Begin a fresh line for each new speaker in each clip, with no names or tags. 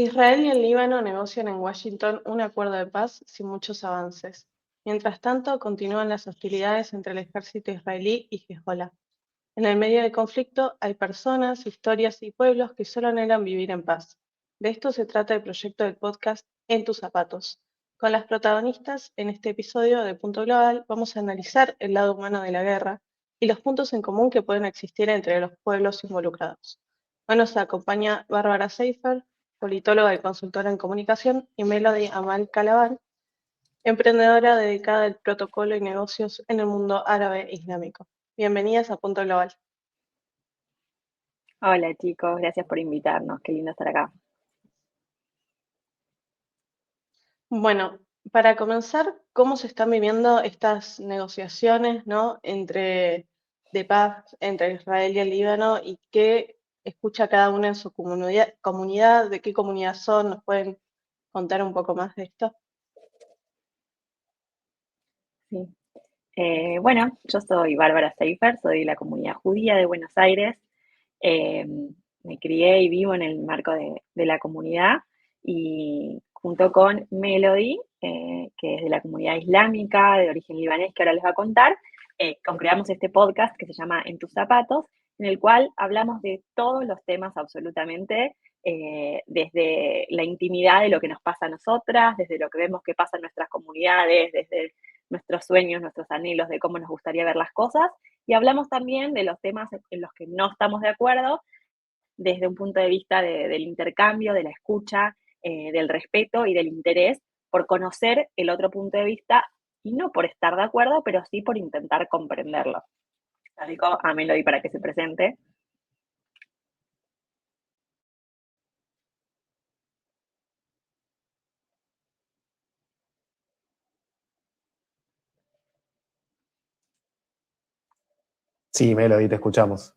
Israel y el Líbano negocian en Washington un acuerdo de paz sin muchos avances. Mientras tanto, continúan las hostilidades entre el ejército israelí y Hezbollah. En el medio del conflicto hay personas, historias y pueblos que solo anhelan vivir en paz. De esto se trata el proyecto del podcast En tus zapatos. Con las protagonistas, en este episodio de Punto Global, vamos a analizar el lado humano de la guerra y los puntos en común que pueden existir entre los pueblos involucrados. Hoy nos acompaña Bárbara Seifer, politóloga y consultora en comunicación, y Melody Amal Calaban, emprendedora dedicada al protocolo y negocios en el mundo árabe e islámico. Bienvenidas a Punto Global.
Hola chicos, gracias por invitarnos, qué lindo estar acá.
Bueno, para comenzar, ¿cómo se están viviendo estas negociaciones, ¿no? De paz entre Israel y el Líbano y qué escucha cada una en su comunidad, de qué comunidad son? ¿Nos pueden contar un poco más de esto?
Sí. Bueno, yo soy Bárbara Seifer, soy de la comunidad judía de Buenos Aires. Eh, Me crié y vivo en el marco de la comunidad y junto con Melody, que es de la comunidad islámica de origen libanés, que ahora les va a contar, creamos este podcast que se llama En tus zapatos, en el cual hablamos de todos los temas absolutamente, desde la intimidad de lo que nos pasa a nosotras, desde lo que vemos que pasa en nuestras comunidades, desde nuestros sueños, nuestros anhelos de cómo nos gustaría ver las cosas, y hablamos también de los temas en los que no estamos de acuerdo, desde un punto de vista del intercambio, de la escucha, del respeto y del interés por conocer el otro punto de vista, y no por estar de acuerdo, pero sí por intentar comprenderlo. Así que a Melody para que se presente.
Sí, Melody, te escuchamos.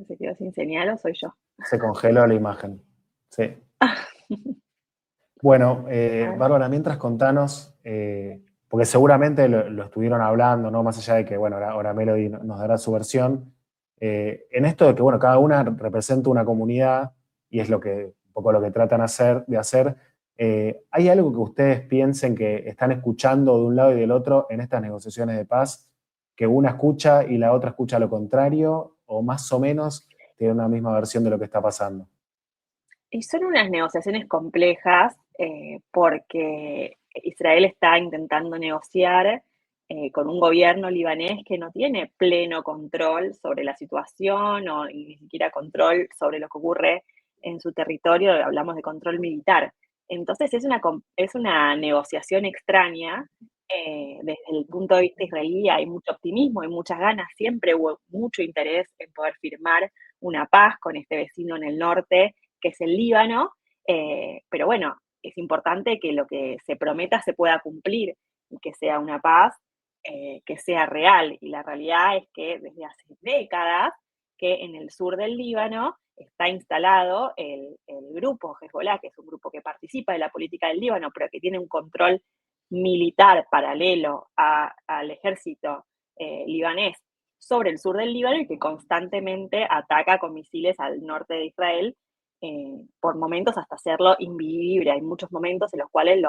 ¿Se quedó sin señal o soy yo?
Se congeló la imagen. Sí. Bueno, Bárbara, mientras contanos, porque seguramente lo estuvieron hablando, ¿no? Más allá de que, bueno, ahora Melody nos dará su versión. En esto de que, bueno, cada una representa una comunidad y es un poco lo que tratan de hacer. ¿Hay algo que ustedes piensen que están escuchando de un lado y del otro en estas negociaciones de paz, que una escucha y la otra escucha lo contrario, o más o menos tienen una misma versión de lo que está pasando?
Y son unas negociaciones complejas, porque Israel está intentando negociar con un gobierno libanés que no tiene pleno control sobre la situación o ni siquiera control sobre lo que ocurre en su territorio. Hablamos de control militar. Entonces es una negociación extraña. Desde el punto de vista israelí hay mucho optimismo y muchas ganas. Siempre hubo mucho interés en poder firmar una paz con este vecino en el norte, que es el Líbano, pero bueno, es importante que lo que se prometa se pueda cumplir y que sea una paz, que sea real. Y la realidad es que desde hace décadas que en el sur del Líbano está instalado el grupo Hezbollah, que es un grupo que participa de la política del Líbano, pero que tiene un control militar paralelo al ejército libanés sobre el sur del Líbano y que constantemente ataca con misiles al norte de Israel, por momentos hasta hacerlo invivible. Hay muchos momentos en los cuales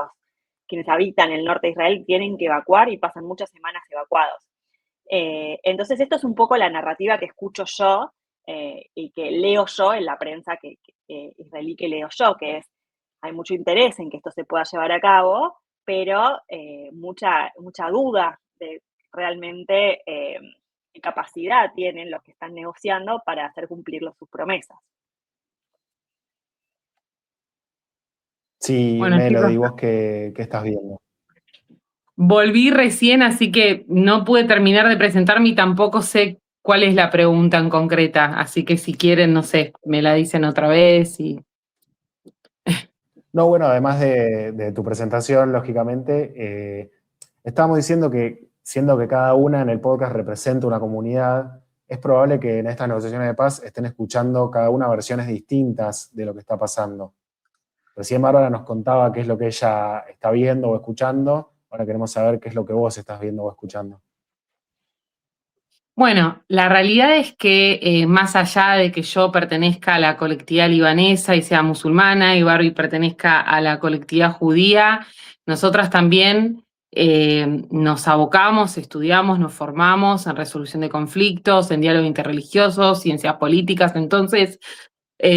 quienes habitan el norte de Israel tienen que evacuar y pasan muchas semanas evacuados. Entonces esto es un poco la narrativa que escucho yo, y que leo yo en la prensa israelí que leo yo, que es, hay mucho interés en que esto se pueda llevar a cabo, pero mucha duda de realmente qué capacidad tienen los que están negociando para hacer cumplir sus promesas.
Sí,
Bueno, chicos,
Melody, ¿vos qué estás viendo?
volví recién, así que no pude terminar de presentarme y tampoco sé cuál es la pregunta en concreta. Así que si quieren, no sé, me la dicen otra vez y...
No, bueno, además de tu presentación, lógicamente, estábamos diciendo que, siendo que cada una en el podcast representa una comunidad, es probable que en estas negociaciones de paz estén escuchando cada una versiones distintas de lo que está pasando. Recién Bárbara nos contaba qué es lo que ella está viendo o escuchando, ahora queremos saber qué es lo que vos estás viendo o escuchando.
Bueno, la realidad es que más allá de que yo pertenezca a la colectividad libanesa y sea musulmana y Barbie pertenezca a la colectividad judía, nosotras también nos abocamos, estudiamos, nos formamos en resolución de conflictos, en diálogo interreligioso, ciencias políticas. Entonces,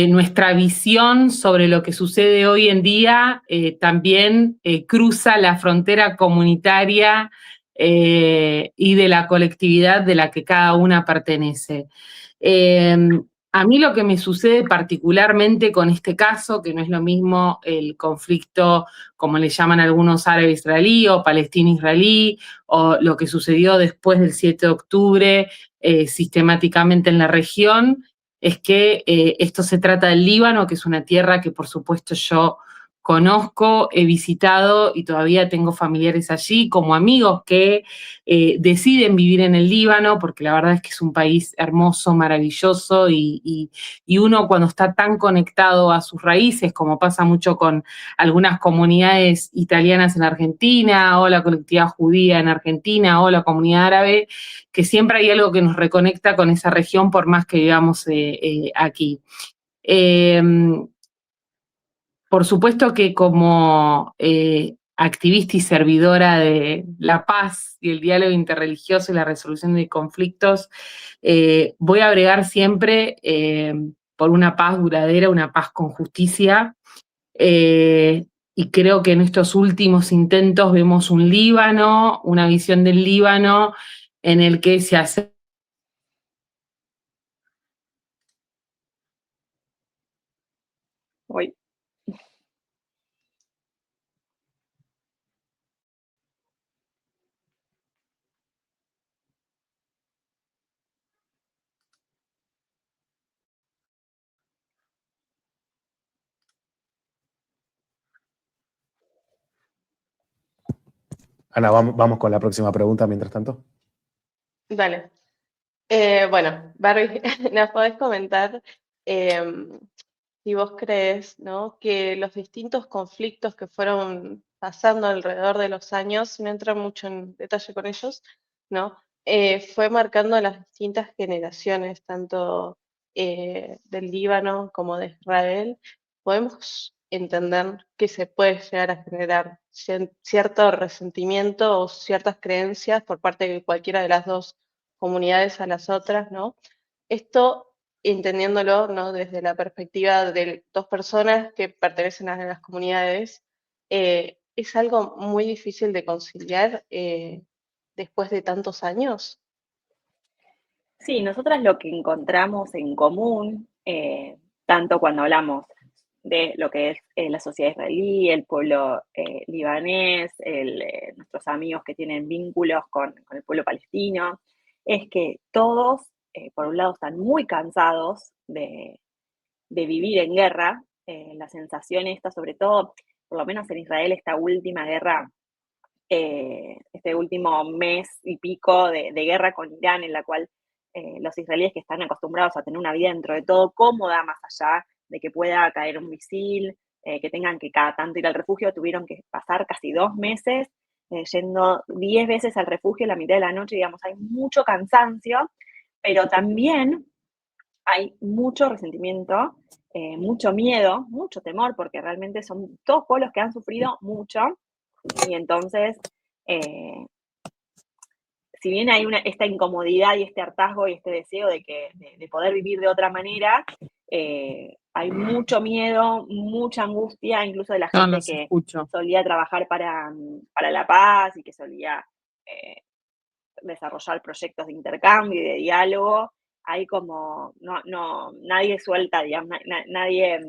nuestra visión sobre lo que sucede hoy en día también cruza la frontera comunitaria y de la colectividad de la que cada una pertenece. A mí lo que me sucede particularmente con este caso, que no es lo mismo el conflicto, como le llaman algunos, árabe-israelí o palestino-israelí, o lo que sucedió después del 7 de octubre sistemáticamente en la región, es que esto se trata del Líbano, que es una tierra que por supuesto yo conozco, he visitado y todavía tengo familiares allí, como amigos que deciden vivir en el Líbano, porque la verdad es que es un país hermoso, maravilloso, y uno cuando está tan conectado a sus raíces, como pasa mucho con algunas comunidades italianas en Argentina, o la colectividad judía en Argentina, o la comunidad árabe, que siempre hay algo que nos reconecta con esa región por más que vivamos aquí. Por supuesto que como activista y servidora de la paz y el diálogo interreligioso y la resolución de conflictos, voy a bregar siempre por una paz duradera, una paz con justicia, y creo que en estos últimos intentos vemos un Líbano, una visión del Líbano en el que se hace.
Uy.
Ana, vamos con la próxima pregunta mientras tanto.
Dale. Bueno, Barbie, ¿nos podés comentar si vos crees, ¿no?, que los distintos conflictos que fueron pasando alrededor de los años, sin entrar mucho en detalle con ellos, ¿no?, fue marcando las distintas generaciones, tanto del Líbano como de Israel? ¿Podemos entender que se puede llegar a generar cierto resentimiento o ciertas creencias por parte de cualquiera de las dos comunidades a las otras, ¿no? Esto entendiéndolo, ¿no?, desde la perspectiva de dos personas que pertenecen a las comunidades, es algo muy difícil de conciliar después de tantos años.
Sí, nosotras lo que encontramos en común, tanto cuando hablamos de lo que es la sociedad israelí, el pueblo libanés, nuestros amigos que tienen vínculos con el pueblo palestino, es que todos, por un lado, están muy cansados de vivir en guerra. La sensación esta, sobre todo, por lo menos en Israel, esta última guerra, este último mes y pico de guerra con Irán, en la cual los israelíes, que están acostumbrados a tener una vida dentro de todo cómoda, más allá de que pueda caer un misil, que tengan que cada tanto ir al refugio, tuvieron que pasar casi 2 meses yendo 10 veces al refugio en la mitad de la noche. Digamos, hay mucho cansancio, pero también hay mucho resentimiento, mucho miedo, mucho temor, porque realmente son todos pueblos que han sufrido mucho. Y entonces, si bien hay esta incomodidad y este hartazgo y este deseo de poder vivir de otra manera, hay mucho miedo, mucha angustia, incluso de la
No,
gente
los
que
escucho.
solía trabajar para la paz y que solía desarrollar proyectos de intercambio y de diálogo. Hay como, nadie suelta, digamos, nadie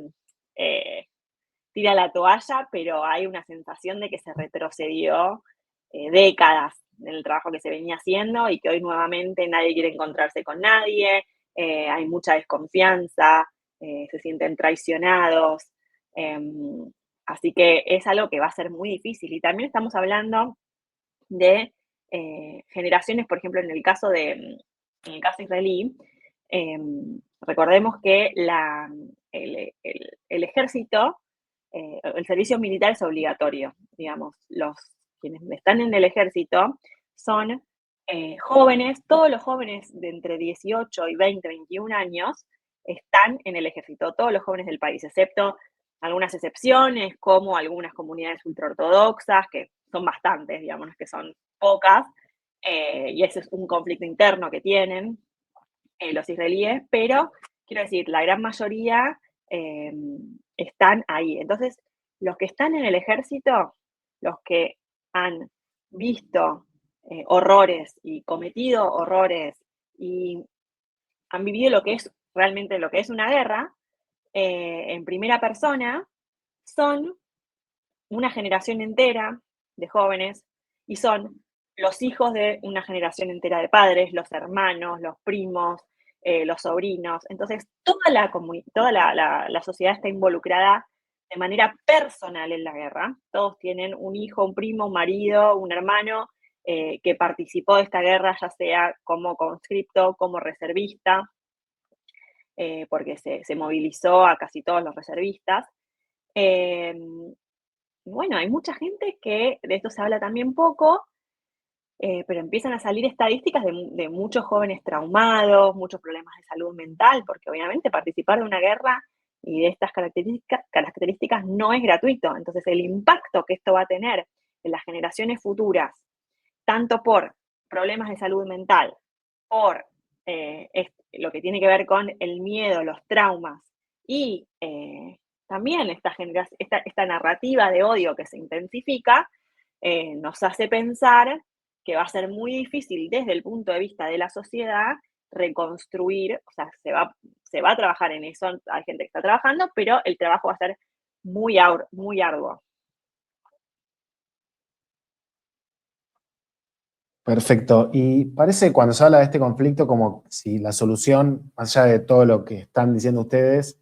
tira la toalla, pero hay una sensación de que se retrocedió décadas en el trabajo que se venía haciendo y que hoy nuevamente nadie quiere encontrarse con nadie, hay mucha desconfianza, se sienten traicionados, eh, así que es algo que va a ser muy difícil. Y también estamos hablando de generaciones, por ejemplo, en el caso israelí, recordemos que el ejército, el servicio militar es obligatorio. Digamos, quienes están en el ejército son jóvenes, todos los jóvenes de entre 18 y 20, 21 años están en el ejército, todos los jóvenes del país, excepto algunas excepciones, como algunas comunidades ultraortodoxas, que son bastantes, digamos, que son pocas, y ese es un conflicto interno que tienen los israelíes, pero quiero decir, la gran mayoría están ahí. Entonces, los que están en el ejército, los que han visto horrores y cometido horrores y han vivido lo que es realmente lo que es una guerra, en primera persona, son una generación entera de jóvenes y son los hijos de una generación entera de padres, los hermanos, los primos, los sobrinos. Entonces, toda la sociedad está involucrada de manera personal en la guerra. Todos tienen un hijo, un primo, un marido, un hermano que participó de esta guerra, ya sea como conscripto, como reservista, porque se movilizó a casi todos los reservistas. Bueno, hay mucha gente que de esto se habla también poco, pero empiezan a salir estadísticas de muchos jóvenes traumados, muchos problemas de salud mental, porque obviamente participar de una guerra y de estas características no es gratuito. Entonces, el impacto que esto va a tener en las generaciones futuras, tanto por problemas de salud mental, por lo que tiene que ver con el miedo, los traumas y también esta narrativa de odio que se intensifica, nos hace pensar que va a ser muy difícil desde el punto de vista de la sociedad reconstruir, o sea, se va a trabajar en eso, hay gente que está trabajando, pero el trabajo va a ser muy arduo.
Perfecto. Y parece cuando se habla de este conflicto como si la solución, más allá de todo lo que están diciendo ustedes,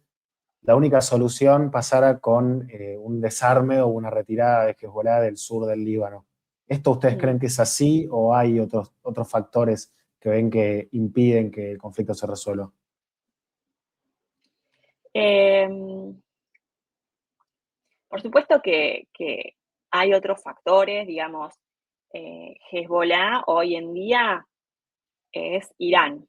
la única solución pasara con un desarme o una retirada de Hezbolá del sur del Líbano. ¿Esto ustedes creen que es así o hay otros factores que ven que impiden que el conflicto se resuelva?
Por supuesto que hay otros factores, digamos, Hezbolá hoy en día es Irán,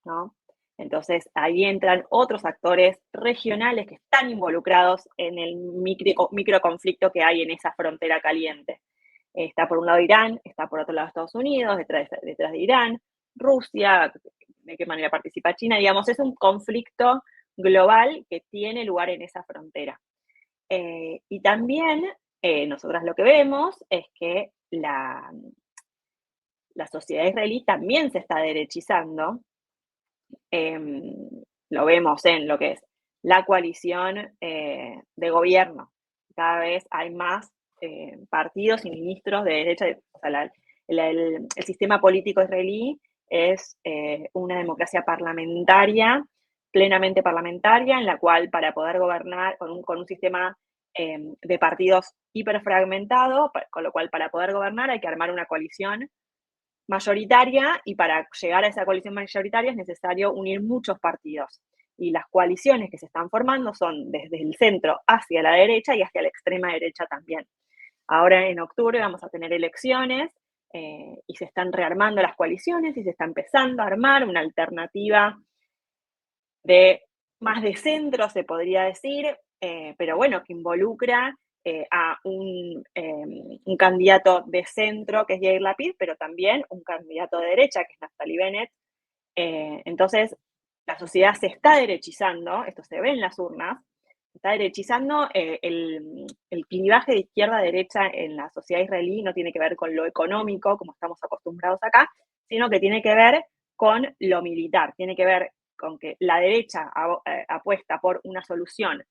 ¿no? Entonces ahí entran otros actores regionales que están involucrados en el microconflicto que hay en esa frontera caliente. Está por un lado Irán, está por otro lado Estados Unidos, detrás de Irán, Rusia, de qué manera participa China, digamos, es un conflicto global que tiene lugar en esa frontera. Y también nosotras lo que vemos es que la sociedad israelí también se está derechizando. Lo vemos en lo que es la coalición de gobierno. Cada vez hay más partidos y ministros de derecha. O sea, el sistema político israelí es una democracia parlamentaria, plenamente parlamentaria, en la cual para poder gobernar con un sistema de partidos hiperfragmentado, con lo cual para poder gobernar hay que armar una coalición mayoritaria y para llegar a esa coalición mayoritaria es necesario unir muchos partidos. Y las coaliciones que se están formando son desde el centro hacia la derecha y hacia la extrema derecha también. Ahora en octubre vamos a tener elecciones y se están rearmando las coaliciones y se está empezando a armar una alternativa más de centro, se podría decir, pero bueno, que involucra a un candidato de centro, que es Yair Lapid, pero también un candidato de derecha, que es Naftali Bennett. Entonces, la sociedad se está derechizando, esto se ve en las urnas, se está derechizando. El clivaje de izquierda a derecha en la sociedad israelí no tiene que ver con lo económico, como estamos acostumbrados acá, sino que tiene que ver con lo militar, tiene que ver con que la derecha apuesta por una solución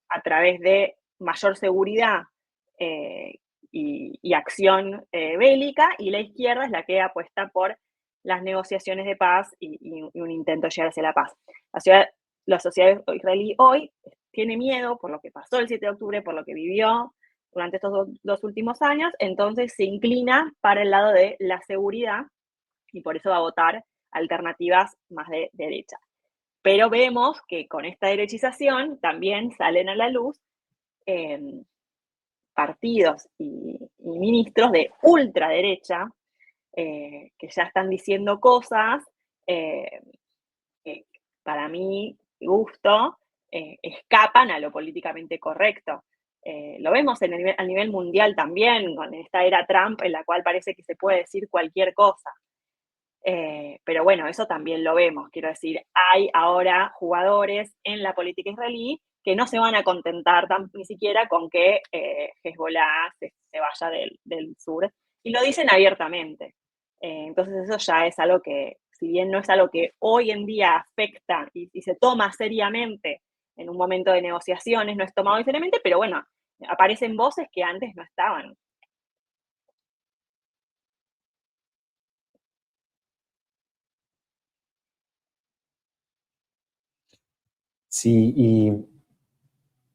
a través de mayor seguridad y acción bélica, y la izquierda es la que apuesta por las negociaciones de paz y un intento de llegar hacia la paz. La sociedad israelí hoy tiene miedo por lo que pasó el 7 de octubre, por lo que vivió durante estos dos últimos años, entonces se inclina para el lado de la seguridad y por eso va a votar alternativas más de derecha. Pero vemos que con esta derechización también salen a la luz partidos y ministros de ultraderecha que ya están diciendo cosas que para mi gusto escapan a lo políticamente correcto. Lo vemos a nivel mundial también, con esta era Trump en la cual parece que se puede decir cualquier cosa. Pero bueno, eso también lo vemos. Quiero decir, hay ahora jugadores en la política israelí que no se van a contentar ni siquiera con que Hezbollah se vaya del sur, y lo dicen abiertamente. Entonces eso ya es algo que, si bien no es algo que hoy en día afecta y se toma seriamente en un momento de negociaciones, no es tomado seriamente, pero bueno, aparecen voces que antes no estaban.
Sí, y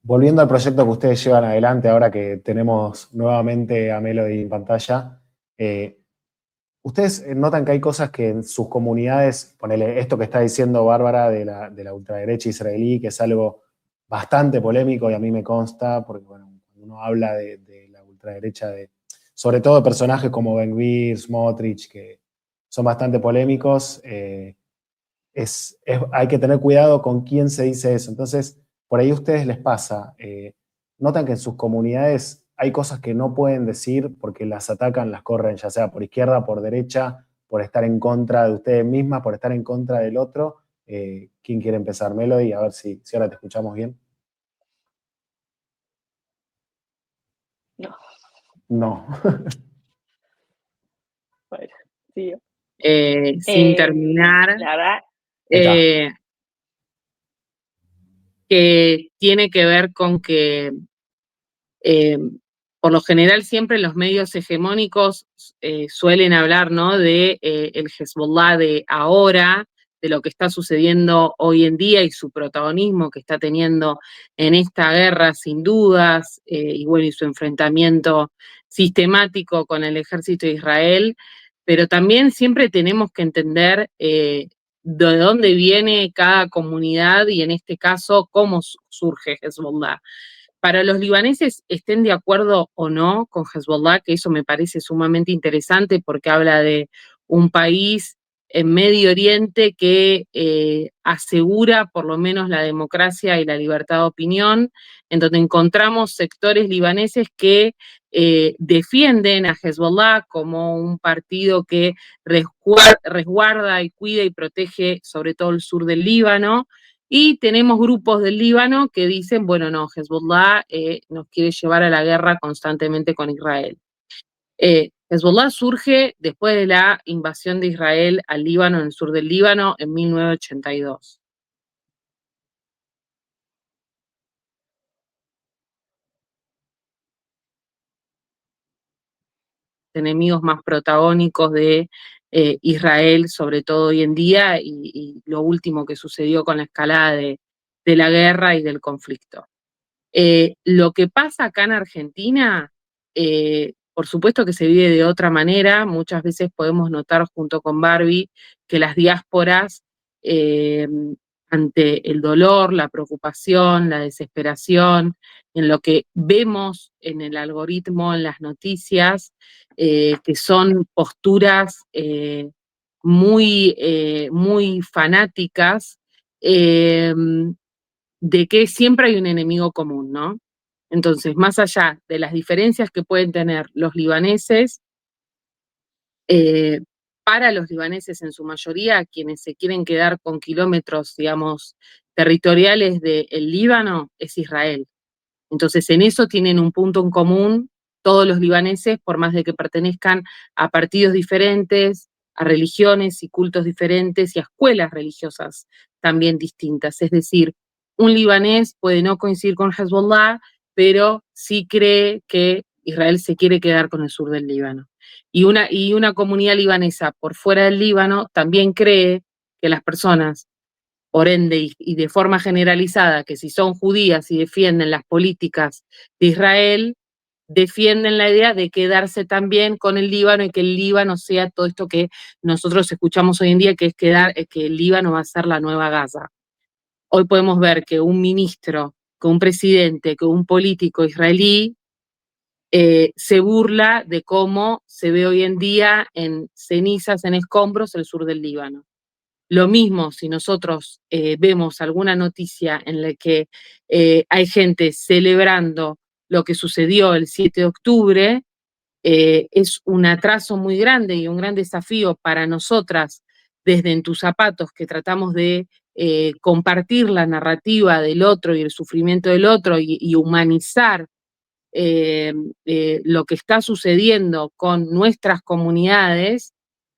volviendo al proyecto que ustedes llevan adelante, ahora que tenemos nuevamente a Melody en pantalla, ¿ustedes notan que hay cosas que en sus comunidades, ponele esto que está diciendo Bárbara de la ultraderecha israelí, que es algo bastante polémico y a mí me consta, porque bueno, cuando uno habla de la ultraderecha, sobre todo de personajes como Ben Gvir, Smotrich, que son bastante polémicos, hay que tener cuidado con quién se dice eso. Entonces, por ahí a ustedes les pasa, notan que en sus comunidades hay cosas que no pueden decir porque las atacan, las corren, ya sea por izquierda, por derecha, por estar en contra de ustedes mismas, por estar en contra del otro. ¿Quién quiere empezar? Melody, a ver si ahora te escuchamos bien.
No.
No.
Bueno, sí.
Sin terminar,
La verdad,
que tiene que ver con que por lo general siempre los medios hegemónicos suelen hablar, ¿no?, de el Hezbollah de ahora, de lo que está sucediendo hoy en día y su protagonismo que está teniendo en esta guerra sin dudas, y bueno, y su enfrentamiento sistemático con el ejército de Israel, pero también siempre tenemos que entender de dónde viene cada comunidad y en este caso cómo surge Hezbollah. Para los libaneses, estén de acuerdo o no con Hezbollah, que eso me parece sumamente interesante porque habla de un país en Medio Oriente que asegura por lo menos la democracia y la libertad de opinión, en donde encontramos sectores libaneses que defienden a Hezbollah como un partido que resguarda y cuida y protege sobre todo el sur del Líbano. Y tenemos grupos del Líbano que dicen, bueno, no, Hezbollah nos quiere llevar a la guerra constantemente con Israel. Hezbollah surge después de la invasión de Israel al Líbano, en el sur del Líbano, en 1982. Enemigos más protagónicos de Israel, sobre todo hoy en día, y lo último que sucedió con la escalada de la guerra y del conflicto. Lo que pasa acá en Argentina, por supuesto que se vive de otra manera. Muchas veces podemos notar junto con Barbie que las diásporas, ante el dolor, la preocupación, la desesperación, en lo que vemos en el algoritmo, en las noticias, que son posturas muy fanáticas, de que siempre hay un enemigo común, ¿no? Entonces, más allá de las diferencias que pueden tener los libaneses, para los libaneses en su mayoría, quienes se quieren quedar con kilómetros, digamos, territoriales del Líbano, es Israel. Entonces, en eso tienen un punto en común todos los libaneses, por más de que pertenezcan a partidos diferentes, a religiones y cultos diferentes y a escuelas religiosas también distintas. Es decir, un libanés puede no coincidir con Hezbollah, pero sí cree que Israel se quiere quedar con el sur del Líbano. Y una comunidad libanesa por fuera del Líbano también cree que las personas, por ende, y de forma generalizada, que si son judías y defienden las políticas de Israel, defienden la idea de quedarse también con el Líbano y que el Líbano sea todo esto que nosotros escuchamos hoy en día, que es que el Líbano va a ser la nueva Gaza. Hoy podemos ver que un ministro, que un presidente, que un político israelí se burla de cómo se ve hoy en día en cenizas, en escombros, el sur del Líbano. Lo mismo si nosotros vemos alguna noticia en la que hay gente celebrando lo que sucedió el 7 de octubre, es un atraso muy grande y un gran desafío para nosotras desde En tus zapatos, que tratamos de compartir la narrativa del otro y el sufrimiento del otro y humanizar lo que está sucediendo con nuestras comunidades,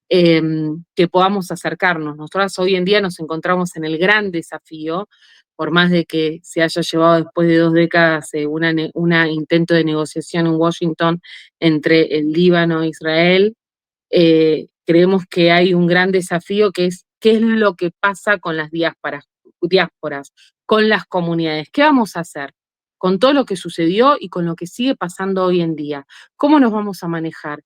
que podamos acercarnos. Nosotras hoy en día nos encontramos en el gran desafío, por más de que se haya llevado después de 2 décadas un intento de negociación en Washington entre el Líbano e Israel, creemos que hay un gran desafío que es qué es lo que pasa con las diásporas, con las comunidades. ¿Qué vamos a hacer con todo lo que sucedió y con lo que sigue pasando hoy en día? ¿Cómo nos vamos a manejar?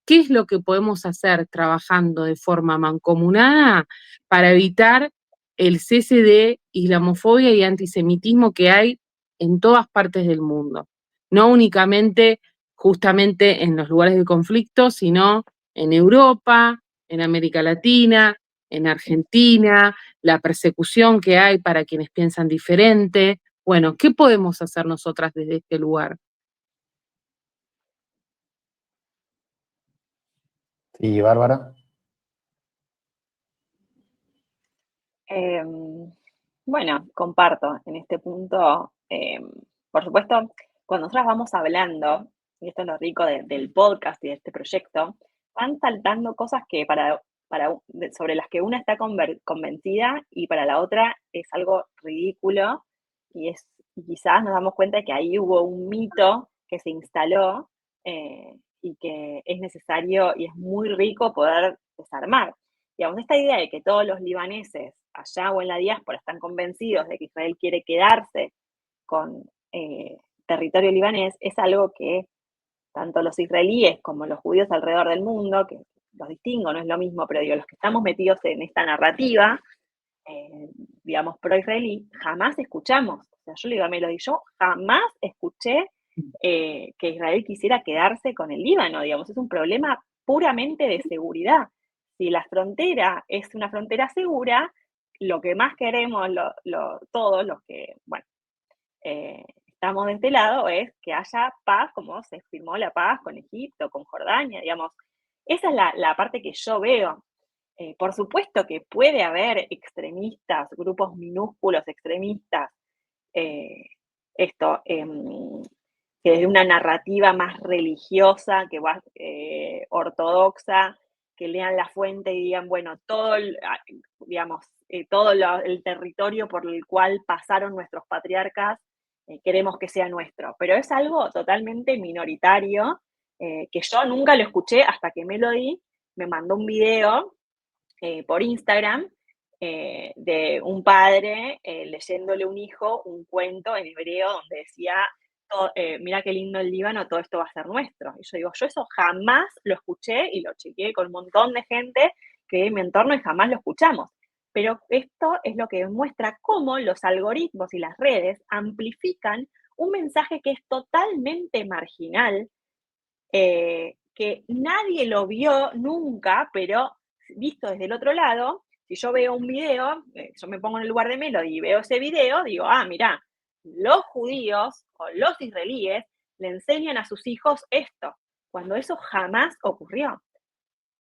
¿Qué es lo que podemos hacer trabajando de forma mancomunada para evitar el cese de islamofobia y antisemitismo que hay en todas partes del mundo? No únicamente justamente en los lugares de conflicto, sino en Europa, en América Latina, en Argentina, la persecución que hay para quienes piensan diferente. Bueno, ¿qué podemos hacer nosotras desde este lugar?
¿Y Bárbara?
Bueno, comparto en este punto. Por supuesto, cuando nosotros vamos hablando, y esto es lo rico del podcast y de este proyecto, van saltando cosas que sobre las que una está convencida y para la otra es algo ridículo y quizás nos damos cuenta de que ahí hubo un mito que se instaló y que es necesario y es muy rico poder desarmar. Digamos, esta idea de que todos los libaneses allá o en la diáspora están convencidos de que Israel quiere quedarse con territorio libanés es algo que tanto los israelíes como los judíos alrededor del mundo, que los distingo, no es lo mismo, pero digo, los que estamos metidos en esta narrativa, digamos, pro-israelí, jamás escuchamos. O sea, yo le digo a Melody, yo jamás escuché que Israel quisiera quedarse con el Líbano, digamos, es un problema puramente de seguridad. Si la frontera es una frontera segura, lo que más queremos todos los que, bueno, estamos de este lado es que haya paz, como se firmó la paz con Egipto, con Jordania, digamos. Esa es la parte que yo veo. Por supuesto que puede haber extremistas, grupos minúsculos extremistas, que desde una narrativa más religiosa, ortodoxa, que lean la fuente y digan, bueno, todo el territorio por el cual pasaron nuestros patriarcas, queremos que sea nuestro. Pero es algo totalmente minoritario, que yo nunca lo escuché hasta que Melody me mandó un video por Instagram de un padre leyéndole a un hijo un cuento en hebreo donde decía, mira qué lindo el Líbano, todo esto va a ser nuestro. Y yo digo, yo eso jamás lo escuché y lo chequeé con un montón de gente que en mi entorno y jamás lo escuchamos. Pero esto es lo que demuestra cómo los algoritmos y las redes amplifican un mensaje que es totalmente marginal, que nadie lo vio nunca, pero visto desde el otro lado, si yo veo un video, yo me pongo en el lugar de Melody y veo ese video, digo, mirá, los judíos o los israelíes le enseñan a sus hijos esto, cuando eso jamás ocurrió.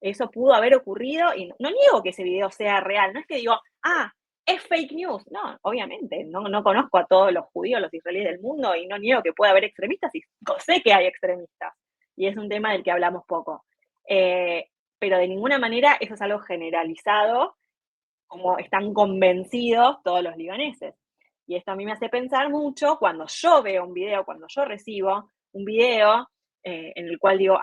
Eso pudo haber ocurrido y no niego que ese video sea real, no es que digo, es fake news. No, obviamente, no conozco a todos los judíos, los israelíes del mundo y no niego que pueda haber extremistas y sé que hay extremistas. Y es un tema del que hablamos poco. Pero de ninguna manera eso es algo generalizado, como están convencidos todos los libaneses. Y esto a mí me hace pensar mucho cuando yo veo un video, cuando yo recibo un video en el cual digo,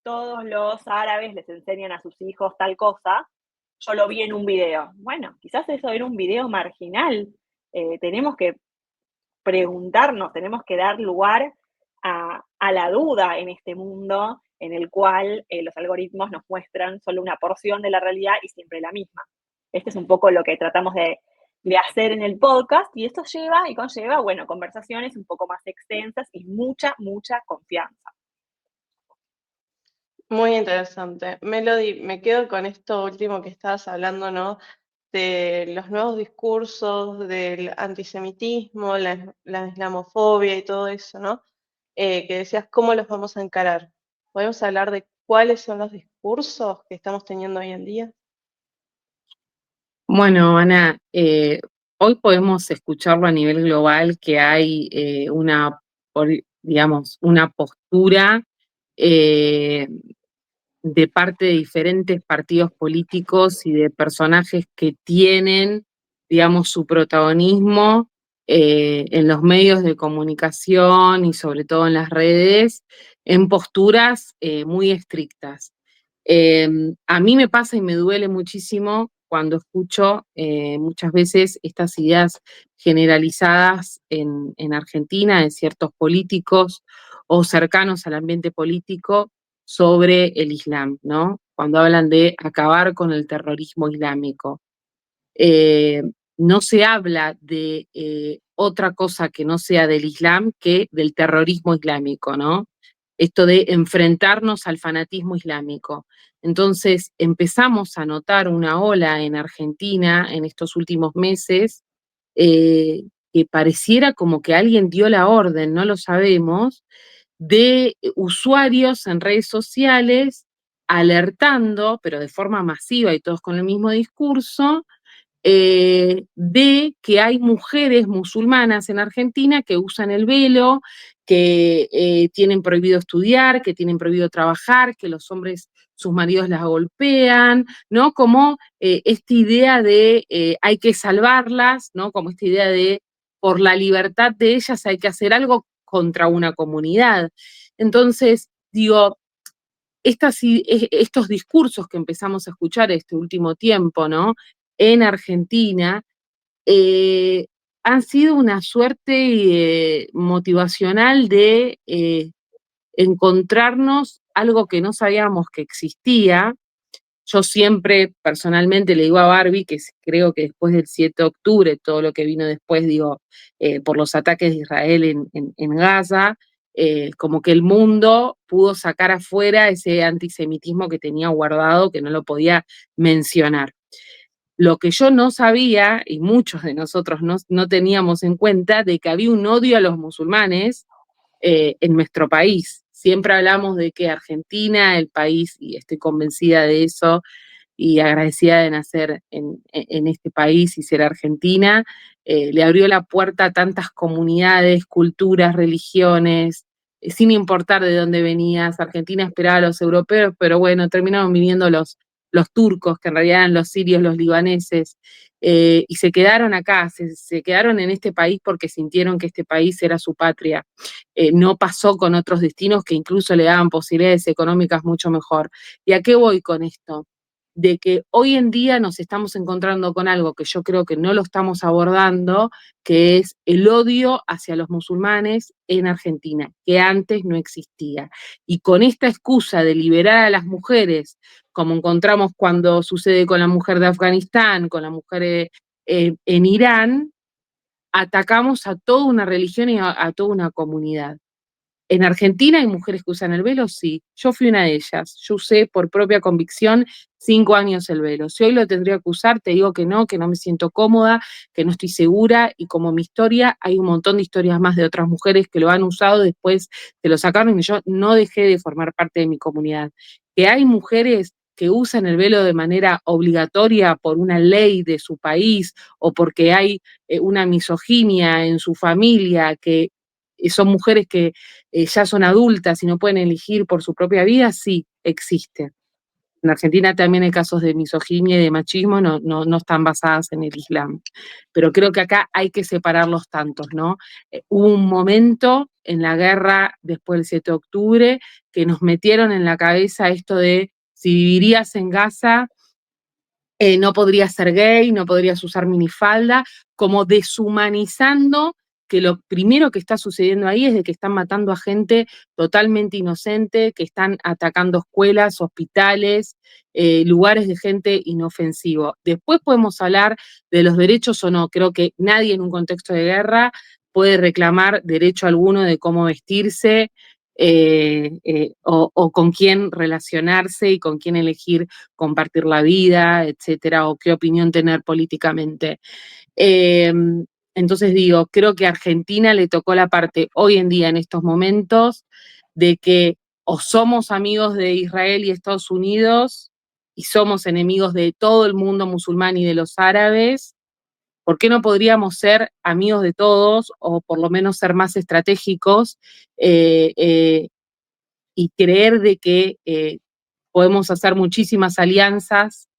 todos los árabes les enseñan a sus hijos tal cosa, yo lo vi en un video. Bueno, quizás eso era un video marginal. Tenemos que preguntarnos, tenemos que dar lugar a la duda en este mundo en el cual los algoritmos nos muestran solo una porción de la realidad y siempre la misma. Este es un poco lo que tratamos de de hacer en el podcast, y esto lleva y conlleva, bueno, conversaciones un poco más extensas y mucha, mucha confianza.
Muy interesante. Melody, me quedo con esto último que estabas hablando, ¿no? De los nuevos discursos, del antisemitismo, la islamofobia y todo eso, ¿no? Que decías, ¿cómo los vamos a encarar? ¿Podemos hablar de cuáles son los discursos que estamos teniendo hoy en día?
Bueno, Ana, hoy podemos escucharlo a nivel global que hay digamos, una postura eh, de parte de diferentes partidos políticos y de personajes que tienen, digamos, su protagonismo en los medios de comunicación y sobre todo en las redes, en posturas muy estrictas. A mí me pasa y me duele muchísimo cuando escucho muchas veces estas ideas generalizadas en Argentina de ciertos políticos o cercanos al ambiente político sobre el Islam, ¿no? Cuando hablan de acabar con el terrorismo islámico. Eh, no se habla de otra cosa que no sea del Islam que del terrorismo islámico, ¿no? Esto de enfrentarnos al fanatismo islámico. Entonces empezamos a notar una ola en Argentina en estos últimos meses que pareciera como que alguien dio la orden, no lo sabemos, de usuarios en redes sociales alertando, pero de forma masiva y todos con el mismo discurso, de que hay mujeres musulmanas en Argentina que usan el velo, que tienen prohibido estudiar, que tienen prohibido trabajar, que los hombres, sus maridos las golpean, ¿no? Como esta idea de hay que salvarlas, ¿no? Como esta idea de por la libertad de ellas hay que hacer algo contra una comunidad. Entonces, digo, estos discursos que empezamos a escuchar este último tiempo, ¿no? En Argentina, eh, han sido una suerte motivacional de encontrarnos algo que no sabíamos que existía. Yo siempre personalmente le digo a Barbie que creo que después del 7 de octubre, todo lo que vino después, digo, por los ataques de Israel en Gaza, como que el mundo pudo sacar afuera ese antisemitismo que tenía guardado, que no lo podía mencionar. Lo que yo no sabía, y muchos de nosotros no teníamos en cuenta, de que había un odio a los musulmanes en nuestro país. Siempre hablamos de que Argentina, el país, y estoy convencida de eso, y agradecida de nacer en este país y ser argentina, le abrió la puerta a tantas comunidades, culturas, religiones, sin importar de dónde venías. Argentina esperaba a los europeos, pero bueno, terminaron viniendo los turcos, que en realidad eran los sirios, los libaneses, y se quedaron acá, se quedaron en este país porque sintieron que este país era su patria. No pasó con otros destinos que incluso le daban posibilidades económicas mucho mejor. ¿Y a qué voy con esto? De que hoy en día nos estamos encontrando con algo que yo creo que no lo estamos abordando, que es el odio hacia los musulmanes en Argentina, que antes no existía. Y con esta excusa de liberar a las mujeres, como encontramos cuando sucede con la mujer de Afganistán, con la mujer en Irán, atacamos a toda una religión y a toda una comunidad. ¿En Argentina hay mujeres que usan el velo? Sí, yo fui una de ellas. Yo usé por propia convicción 5 años el velo. Si hoy lo tendría que usar, te digo que no me siento cómoda, que no estoy segura, y como mi historia, hay un montón de historias más de otras mujeres que lo han usado, después se lo sacaron y yo no dejé de formar parte de mi comunidad. Que hay mujeres que usan el velo de manera obligatoria por una ley de su país o porque hay una misoginia en su familia, que son mujeres que ya son adultas y no pueden elegir por su propia vida, sí, existe. En Argentina también hay casos de misoginia y de machismo, no están basadas en el Islam. Pero creo que acá hay que separar los tantos, ¿no? Hubo un momento en la guerra después del 7 de octubre que nos metieron en la cabeza esto de si vivirías en Gaza, no podrías ser gay, no podrías usar minifalda, como deshumanizando que lo primero que está sucediendo ahí es de que están matando a gente totalmente inocente, que están atacando escuelas, hospitales, lugares de gente inofensivo. Después podemos hablar de los derechos o no. Creo que nadie en un contexto de guerra puede reclamar derecho alguno de cómo vestirse, o con quién relacionarse y con quién elegir compartir la vida, etcétera, o qué opinión tener políticamente. Entonces digo, creo que a Argentina le tocó la parte hoy en día, en estos momentos, de que o somos amigos de Israel y Estados Unidos y somos enemigos de todo el mundo musulmán y de los árabes. ¿Por qué no podríamos ser amigos de todos o por lo menos ser más estratégicos y creer de que podemos hacer muchísimas alianzas,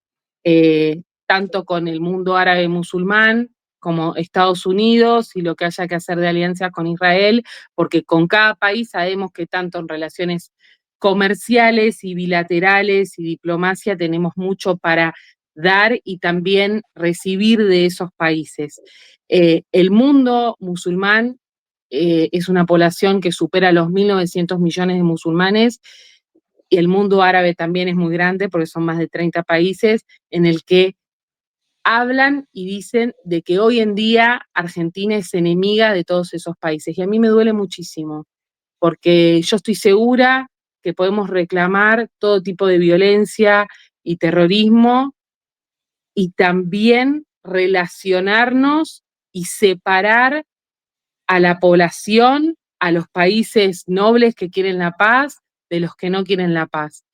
tanto con el mundo árabe musulmán como Estados Unidos y lo que haya que hacer de alianza con Israel, porque con cada país sabemos que tanto en relaciones comerciales y bilaterales y diplomacia tenemos mucho para dar y también recibir de esos países. El mundo musulmán es una población que supera los 1.900 millones de musulmanes, y el mundo árabe también es muy grande porque son más de 30 países en el que hablan y dicen de que hoy en día Argentina es enemiga de todos esos países. Y a mí me duele muchísimo, porque yo estoy segura que podemos reclamar todo tipo de violencia y terrorismo y también relacionarnos y separar a la población, a los países nobles que quieren la paz, de los que no quieren la paz.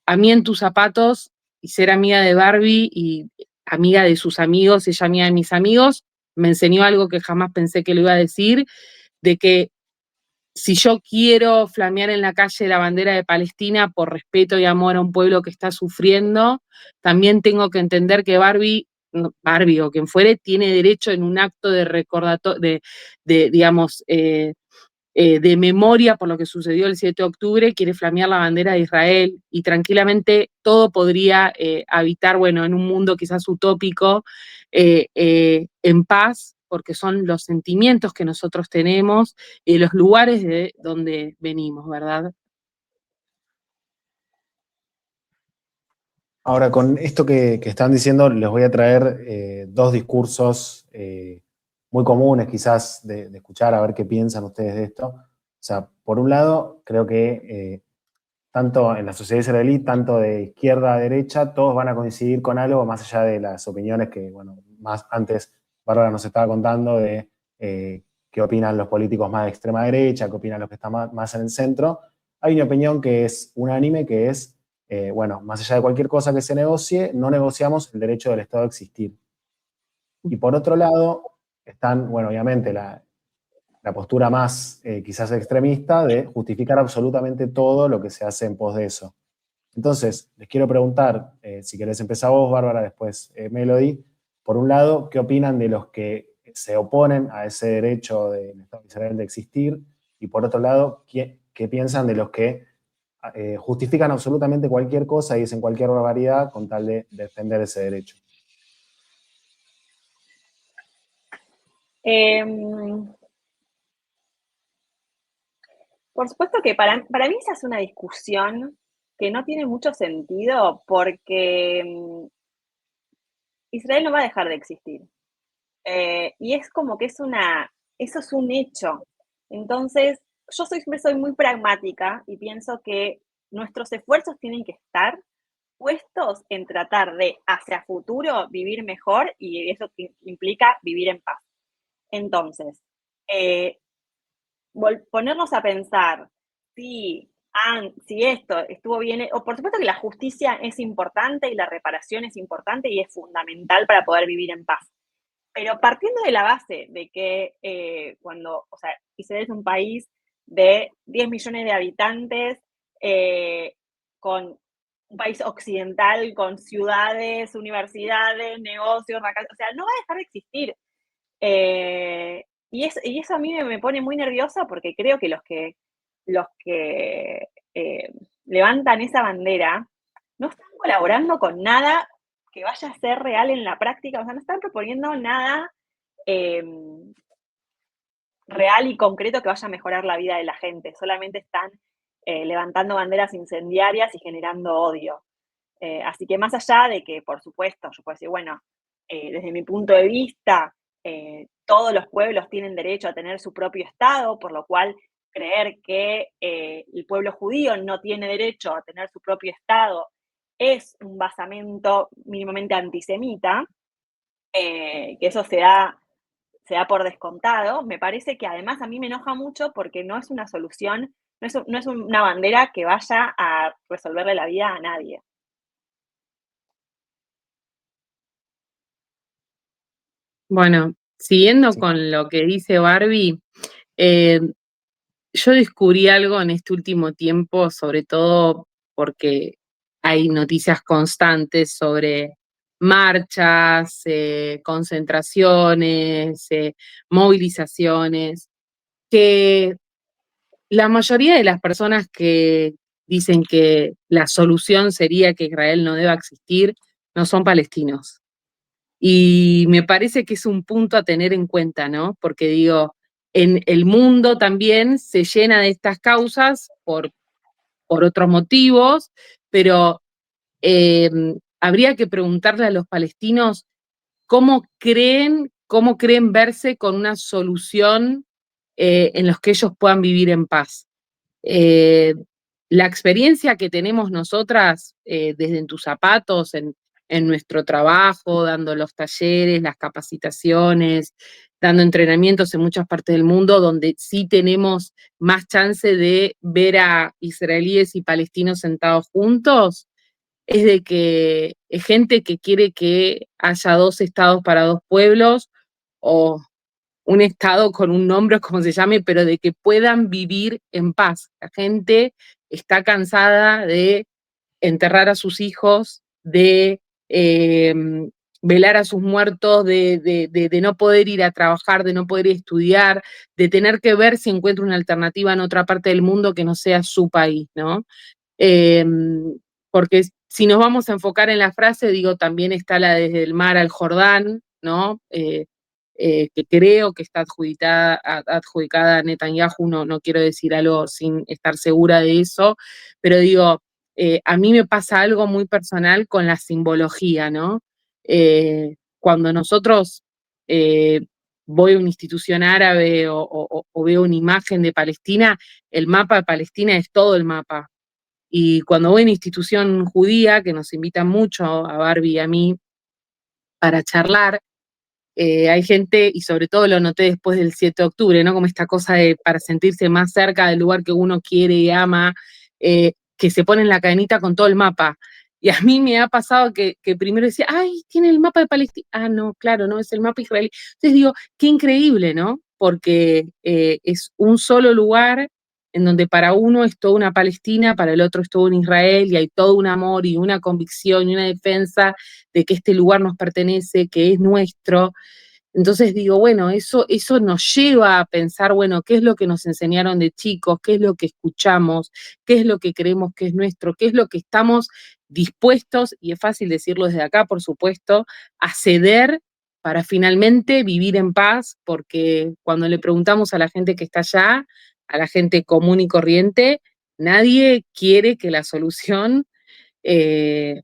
A mí en tus zapatos, y ser amiga de Barbie y amiga de sus amigos, ella amiga de mis amigos, me enseñó algo que jamás pensé que lo iba a decir, de que si yo quiero flamear en la calle la bandera de Palestina por respeto y amor a un pueblo que está sufriendo, también tengo que entender que Barbie o quien fuere, tiene derecho en un acto de recordatorio, digamos, de memoria por lo que sucedió el 7 de octubre, quiere flamear la bandera de Israel y tranquilamente todo podría habitar, bueno, en un mundo quizás utópico, en paz, porque son los sentimientos que nosotros tenemos y los lugares de donde venimos, ¿verdad?
Ahora, con esto que están diciendo, les voy a traer dos discursos muy comunes quizás de escuchar, a ver qué piensan ustedes de esto. O sea, por un lado, creo que tanto en la sociedad israelí, tanto de izquierda a derecha, todos van a coincidir con algo, más allá de las opiniones que, bueno, más antes Bárbara nos estaba contando de qué opinan los políticos más de extrema derecha, qué opinan los que están más en el centro. Hay una opinión que es unánime, que es bueno, más allá de cualquier cosa que se negocie, no negociamos el derecho del Estado a existir. Y por otro lado, están, bueno, obviamente la postura más quizás extremista de justificar absolutamente todo lo que se hace en pos de eso. Entonces, les quiero preguntar, si querés empezar vos, Bárbara, después Melody, por un lado, ¿qué opinan de los que se oponen a ese derecho del Estado de Israel de existir? Y por otro lado, ¿qué piensan de los que justifican absolutamente cualquier cosa y dicen cualquier barbaridad con tal de defender ese derecho?
Por supuesto que para mí esa es una discusión que no tiene mucho sentido porque Israel no va a dejar de existir. Y es como que eso es un hecho. Entonces, yo siempre soy muy pragmática y pienso que nuestros esfuerzos tienen que estar puestos en tratar de, hacia futuro, vivir mejor, y eso implica vivir en paz. Entonces, ponernos a pensar si esto estuvo bien, o por supuesto que la justicia es importante y la reparación es importante y es fundamental para poder vivir en paz. Pero partiendo de la base de que Israel es un país de 10 millones de habitantes, con un país occidental, con ciudades, universidades, negocios, o sea, no va a dejar de existir. Y eso a mí me pone muy nerviosa porque creo que los que levantan esa bandera no están colaborando con nada que vaya a ser real en la práctica, o sea, no están proponiendo nada real y concreto que vaya a mejorar la vida de la gente. Solamente están levantando banderas incendiarias y generando odio. Así que más allá de que, por supuesto, yo puedo decir, bueno, desde mi punto de vista, todos los pueblos tienen derecho a tener su propio Estado, por lo cual creer que el pueblo judío no tiene derecho a tener su propio Estado es un basamento mínimamente antisemita, que eso se da por descontado. Me parece que además a mí me enoja mucho porque no es una solución, no es una bandera que vaya a resolverle la vida a nadie.
Bueno, siguiendo
Sí.
con lo que dice Barbie, eh, yo descubrí algo en este último tiempo, sobre todo porque hay noticias constantes sobre marchas, concentraciones, movilizaciones, que la mayoría de las personas que dicen que la solución sería que Israel no deba existir no son palestinos. Y me parece que es un punto a tener en cuenta, ¿no? Porque digo, en el mundo también se llena de estas causas por otros motivos, pero eh, habría que preguntarle a los palestinos cómo creen verse con una solución en los que ellos puedan vivir en paz. Eh, la experiencia que tenemos nosotras desde En tus zapatos, en nuestro trabajo, dando los talleres, las capacitaciones, dando entrenamientos en muchas partes del mundo, donde sí tenemos más chance de ver a israelíes y palestinos sentados juntos, es de que es gente que quiere que haya dos estados para dos pueblos, o un estado con un nombre, como se llame, pero de que puedan vivir en paz. La gente está cansada de enterrar a sus hijos, de eh, velar a sus muertos, de no poder ir a trabajar, de no poder ir a estudiar, de tener que ver si encuentra una alternativa en otra parte del mundo que no sea su país, ¿no? Eh, Porque si nos vamos a enfocar en la frase, digo, también está la desde el mar al Jordán, ¿no? Que creo que está adjudicada a Netanyahu, no quiero decir algo sin estar segura de eso, pero digo, a mí me pasa algo muy personal con la simbología, ¿no? Cuando nosotros voy a una institución árabe o veo una imagen de Palestina, el mapa de Palestina es todo el mapa. Y cuando voy a una institución judía, que nos invitan mucho a Barbie y a mí para charlar, hay gente, y sobre todo lo noté después del 7 de octubre, ¿no? Como esta cosa de para sentirse más cerca del lugar que uno quiere y ama, que se ponen la cadenita con todo el mapa. Y a mí me ha pasado que primero decía, ay, tiene el mapa de Palestina. Ah, no, claro, no, es el mapa israelí. Entonces digo, qué increíble, ¿no? Porque es un solo lugar en donde para uno es toda una Palestina, para el otro es todo un Israel, y hay todo un amor y una convicción y una defensa de que este lugar nos pertenece, que es nuestro. Entonces digo, bueno, eso nos lleva a pensar, bueno, qué es lo que nos enseñaron de chicos, qué es lo que escuchamos, qué es lo que creemos que es nuestro, qué es lo que estamos dispuestos, y es fácil decirlo desde acá, por supuesto, a ceder para finalmente vivir en paz, porque cuando le preguntamos a la gente que está allá, a la gente común y corriente, nadie quiere que la solución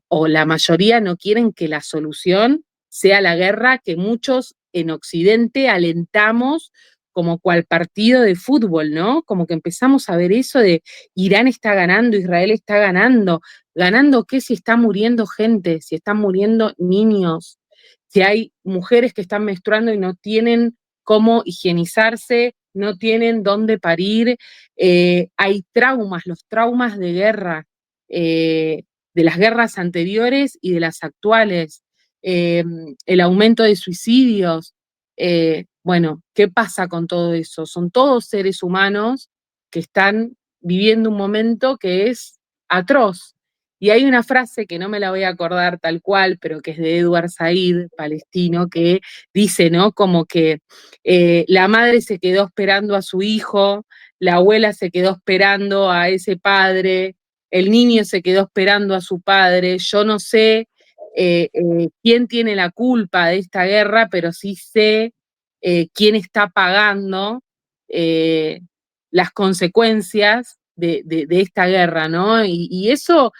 o la mayoría no quieren que la solución sea la guerra que muchos en Occidente alentamos como cual partido de fútbol, ¿no? Como que empezamos a ver eso de Irán está ganando, Israel está ganando. ¿Ganando qué? Si está muriendo gente, si están muriendo niños, si hay mujeres que están menstruando y no tienen cómo higienizarse, no tienen dónde parir, hay traumas, los traumas de guerra. De las guerras anteriores y de las actuales, el aumento de suicidios. Bueno, ¿qué pasa con todo eso? Son todos seres humanos que están viviendo un momento que es atroz. Y hay una frase que no me la voy a acordar tal cual, pero que es de Edward Said, palestino, que dice, ¿no? Como que la madre se quedó esperando a su hijo, la abuela se quedó esperando a ese padre, el niño se quedó esperando a su padre. Yo no sé quién tiene la culpa de esta guerra, pero sí sé quién está pagando las consecuencias de esta guerra, ¿no? Y eso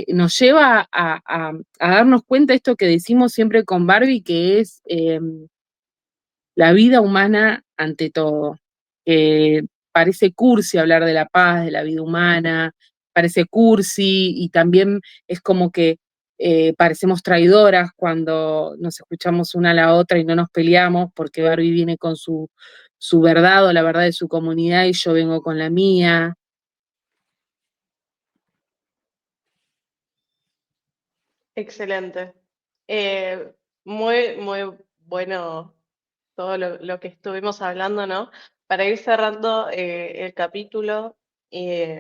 nos lleva a darnos cuenta de esto que decimos siempre con Barbie, que es la vida humana ante todo. Parece cursi hablar de la paz, de la vida humana, parece cursi y también es como que parecemos traidoras cuando nos escuchamos una a la otra y no nos peleamos porque Barbie viene con su verdad o la verdad de su comunidad y yo vengo con la mía.
Excelente. Muy bueno todo lo que estuvimos hablando, ¿no? Para ir cerrando el capítulo, y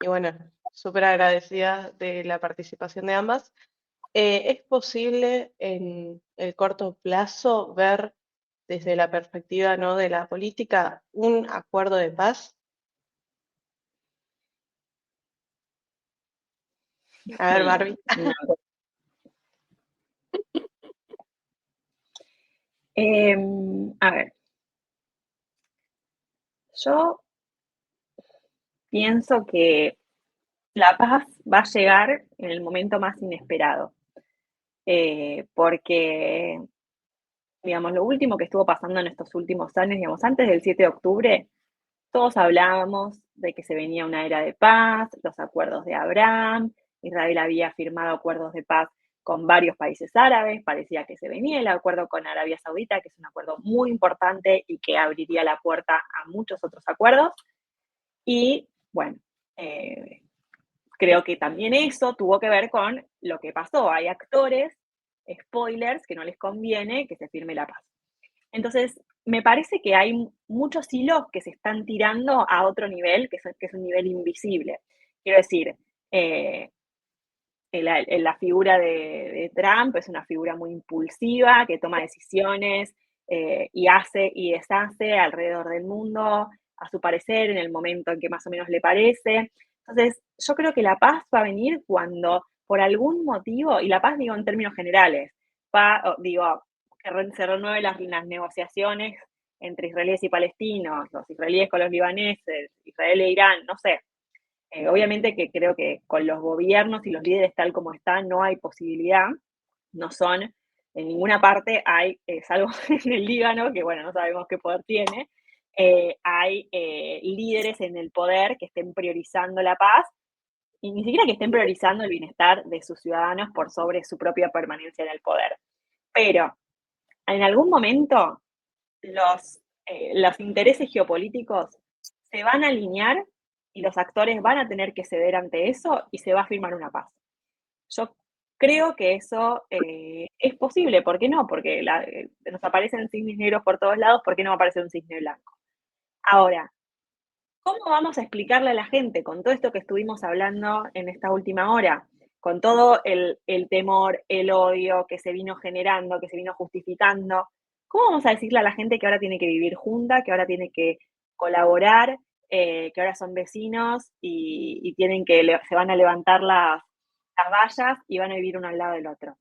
bueno, súper agradecida de la participación de ambas. ¿Es posible en el corto plazo ver desde la perspectiva, ¿no?, de la política un acuerdo de paz? A ver, Barbie.
No. A ver, yo pienso que la paz va a llegar en el momento más inesperado, porque, digamos, lo último que estuvo pasando en estos últimos años, digamos, antes del 7 de octubre, todos hablábamos de que se venía una era de paz, los acuerdos de Abraham, Israel había firmado acuerdos de paz con varios países árabes, parecía que se venía el acuerdo con Arabia Saudita, que es un acuerdo muy importante y que abriría la puerta a muchos otros acuerdos. Y bueno, eh, creo que también eso tuvo que ver con lo que pasó. Hay actores, spoilers, que no les conviene que se firme la paz. Entonces, me parece que hay muchos hilos que se están tirando a otro nivel, que es un nivel invisible. Quiero decir, la figura de Trump es una figura muy impulsiva, que toma decisiones y hace y deshace alrededor del mundo, a su parecer, en el momento en que más o menos le parece. Entonces, yo creo que la paz va a venir cuando, por algún motivo, y la paz digo en términos generales, digo, que se renueven las negociaciones entre israelíes y palestinos, los israelíes con los libaneses, Israel e Irán, no sé. Obviamente que creo que con los gobiernos y los líderes tal como están no hay posibilidad, no son, en ninguna parte hay, salvo en el Líbano, que bueno, no sabemos qué poder tiene, hay líderes en el poder que estén priorizando la paz y ni siquiera que estén priorizando el bienestar de sus ciudadanos por sobre su propia permanencia en el poder. Pero en algún momento los intereses geopolíticos se van a alinear y los actores van a tener que ceder ante eso y se va a firmar una paz. Yo creo que eso es posible, ¿por qué no? Porque nos aparecen cisnes negros por todos lados, ¿por qué no aparece un cisne blanco? Ahora, ¿cómo vamos a explicarle a la gente con todo esto que estuvimos hablando en esta última hora? Con todo el temor, el odio que se vino generando, que se vino justificando. ¿Cómo vamos a decirle a la gente que ahora tiene que vivir junta, que ahora tiene que colaborar, que ahora son vecinos y tienen se van a levantar las vallas y van a vivir uno al lado del otro?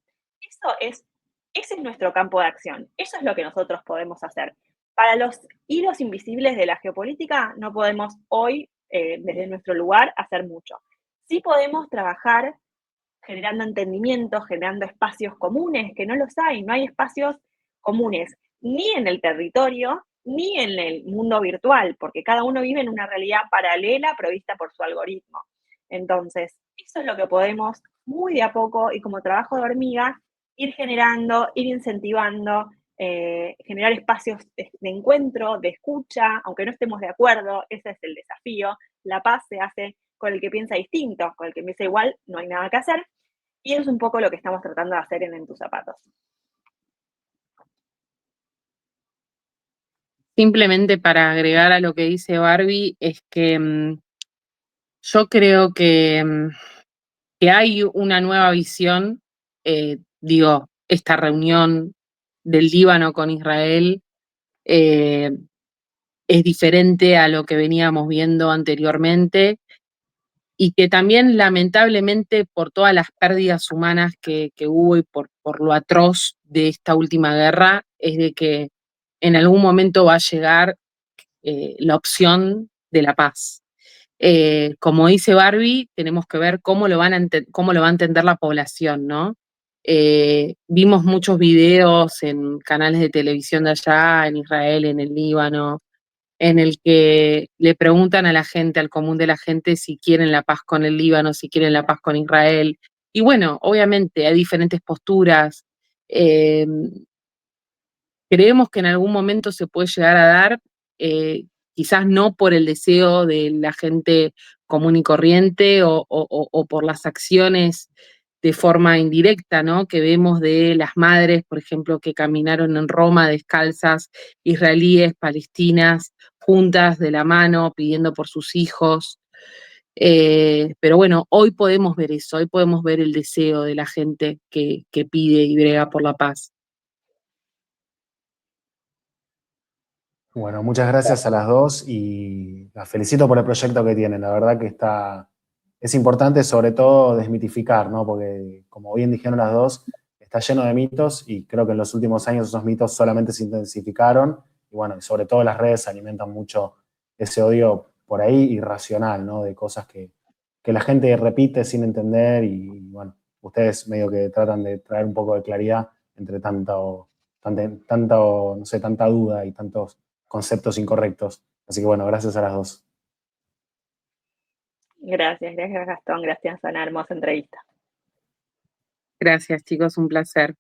Ese es nuestro campo de acción. Eso es lo que nosotros podemos hacer. Para los hilos invisibles de la geopolítica no podemos hoy, desde nuestro lugar, hacer mucho. Sí podemos trabajar generando entendimiento, generando espacios comunes, que no los hay, no hay espacios comunes, ni en el territorio, ni en el mundo virtual, porque cada uno vive en una realidad paralela provista por su algoritmo. Entonces, eso es lo que podemos muy de a poco y como trabajo de hormiga ir generando, ir incentivando, generar espacios de encuentro, de escucha, aunque no estemos de acuerdo, ese es el desafío. La paz se hace con el que piensa distinto, con el que piensa igual, no hay nada que hacer. Y eso es un poco lo que estamos tratando de hacer en Tus Zapatos.
Simplemente para agregar a lo que dice Barbie, es que yo creo que hay una nueva visión, digo, esta reunión del Líbano con Israel es diferente a lo que veníamos viendo anteriormente y que también lamentablemente por todas las pérdidas humanas que hubo y por lo atroz de esta última guerra, es de que en algún momento va a llegar la opción de la paz. Como dice Barbie, tenemos que ver cómo lo va a entender la población, ¿no? Vimos muchos videos en canales de televisión de allá, en Israel, en el Líbano, en el que le preguntan a la gente, al común de la gente, si quieren la paz con el Líbano, si quieren la paz con Israel. Y bueno, obviamente hay diferentes posturas. Creemos que en algún momento se puede llegar a dar, quizás no por el deseo de la gente común y corriente o por las acciones de forma indirecta, ¿no? Que vemos de las madres, por ejemplo, que caminaron en Roma descalzas, israelíes, palestinas, juntas de la mano, pidiendo por sus hijos. Pero bueno, hoy podemos ver eso, hoy podemos ver el deseo de la gente que pide y brega por la paz.
Bueno, muchas gracias a las dos y las felicito por el proyecto que tienen. La verdad que es importante sobre todo desmitificar, ¿no? Porque como bien dijeron las dos, está lleno de mitos y creo que en los últimos años esos mitos solamente se intensificaron y bueno, sobre todo las redes alimentan mucho ese odio por ahí irracional, ¿no? De cosas que la gente repite sin entender y bueno, ustedes medio que tratan de traer un poco de claridad entre no sé, tanta duda y tantos conceptos incorrectos. Así que bueno, gracias a las dos.
Gracias Gastón, gracias Ana, hermosa entrevista.
Gracias, chicos, un placer.